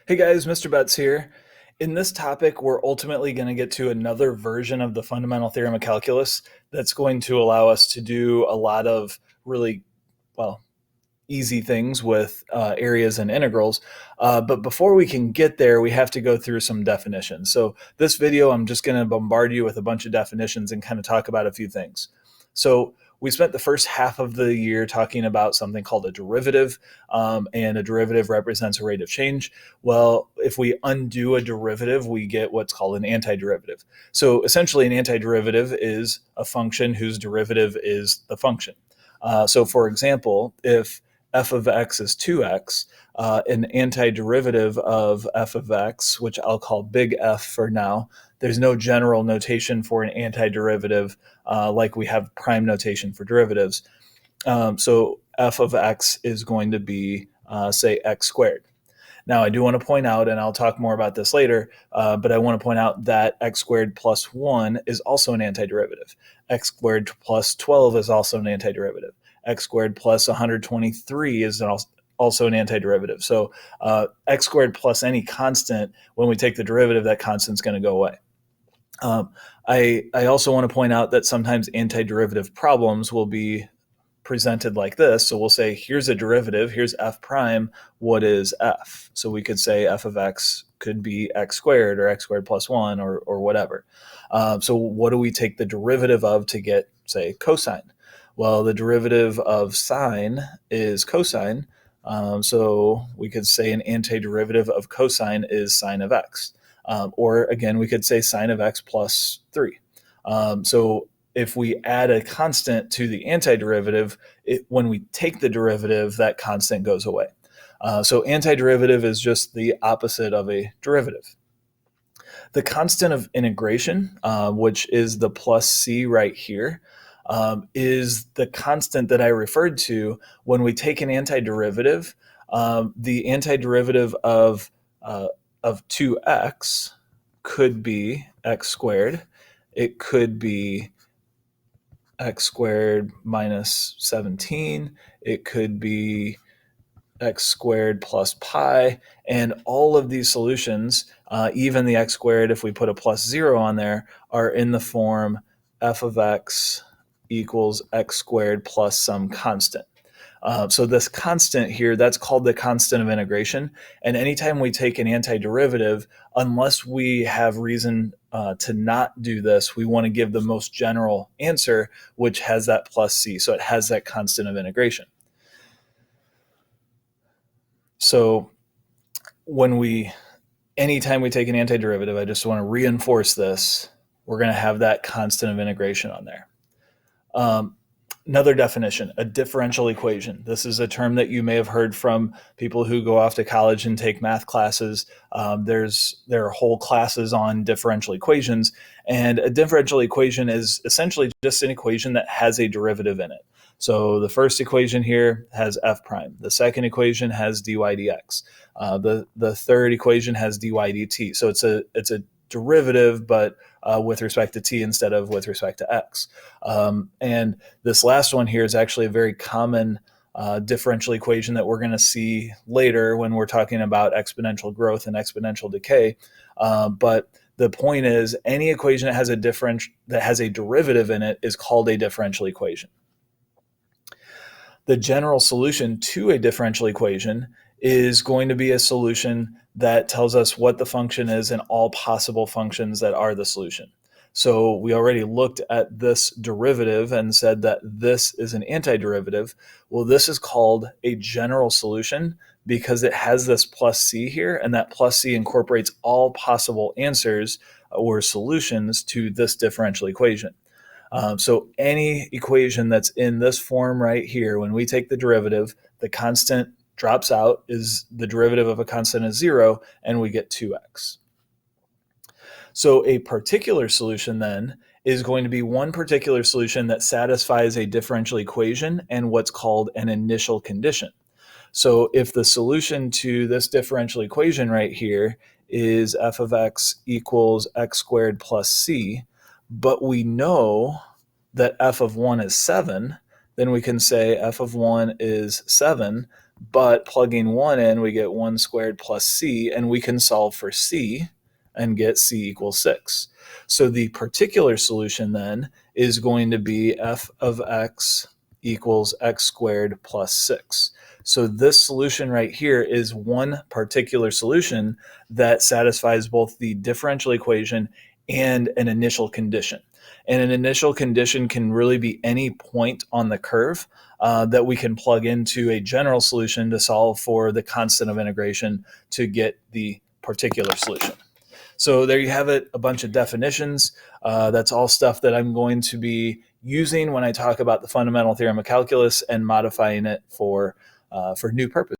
Hey guys, Mr. Betts here. In this topic, we're ultimately going to get to another version of the fundamental theorem of calculus that's going to allow us to do a lot of really, well, easy things with areas and integrals. But before we can get there, we have to go through some definitions. So this video, I'm just going to bombard you with a bunch of definitions and kind of talk about a few things. So we spent the first half of the year talking about something called a derivative, and a derivative represents a rate of change. Well, if we undo a derivative, we get what's called an antiderivative. So essentially, an antiderivative is a function whose derivative is the function. So for example, if f of x is 2x, an antiderivative of f of x, which I'll call big F for now. There's no general notation for an antiderivative like we have prime notation for derivatives. So f of x is going to be, say, x squared. Now, I do want to point out, and I'll talk more about this later, but I want to point out that x squared plus 1 is also an antiderivative. X squared plus 12 is also an antiderivative. X squared plus 123 is also an antiderivative. So x squared plus any constant, when we take the derivative, that constant's going to go away. I also want to point out that sometimes antiderivative problems will be presented like this. So we'll say, here's a derivative, here's f prime, what is f? So we could say f of x could be x squared or x squared plus 1 or whatever. So what do we take the derivative of to get, say, cosine? Well, the derivative of sine is cosine. So we could say an antiderivative of cosine is sine of x. Or again, we could say sine of x plus 3. So if we add a constant to the antiderivative, when we take the derivative, that constant goes away. So antiderivative is just the opposite of a derivative. The constant of integration, which is the plus c right here, is the constant that I referred to when we take an antiderivative. The antiderivative of 2x could be x squared. It could be x squared minus 17. It could be x squared plus pi. And all of these solutions, even the x squared, if we put a plus 0 on there, are in the form f of x equals x squared plus some constant. So this constant here, that's called the constant of integration. And anytime we take an antiderivative, unless we have reason to not do this, we want to give the most general answer, which has that plus c. So it has that constant of integration. So anytime we take an antiderivative, I just want to reinforce this, we're going to have that constant of integration on there. Another definition, a differential equation. This is a term that you may have heard from people who go off to college and take math classes. There are whole classes on differential equations, and a differential equation is essentially just an equation that has a derivative in it. So the first equation here has f prime. The second equation has dy dx. The third equation has dy dt. So it's a derivative, but with respect to t instead of with respect to x. And this last one here is actually a very common differential equation that we're going to see later when we're talking about exponential growth and exponential decay. But the point is, any equation that has a derivative in it is called a differential equation. The general solution to a differential equation is going to be a solution that tells us what the function is and all possible functions that are the solution. So we already looked at this derivative and said that this is an antiderivative. Well, this is called a general solution because it has this plus c here, and that plus c incorporates all possible answers or solutions to this differential equation. So any equation that's in this form right here, when we take the derivative, the constant drops out, is the derivative of a constant is 0, and we get 2x. So a particular solution then is going to be one particular solution that satisfies a differential equation and what's called an initial condition. So if the solution to this differential equation right here is f of x equals x squared plus c, but we know that f of 1 is 7, then we can say f of 1 is 7, but plugging 1 in, we get 1 squared plus c, and we can solve for c and get c equals 6. So the particular solution then is going to be f of x equals x squared plus 6. So this solution right here is one particular solution that satisfies both the differential equation and an initial condition. And an initial condition can really be any point on the curve that we can plug into a general solution to solve for the constant of integration to get the particular solution. So there you have it, a bunch of definitions. That's all stuff that I'm going to be using when I talk about the fundamental theorem of calculus and modifying it for new purposes.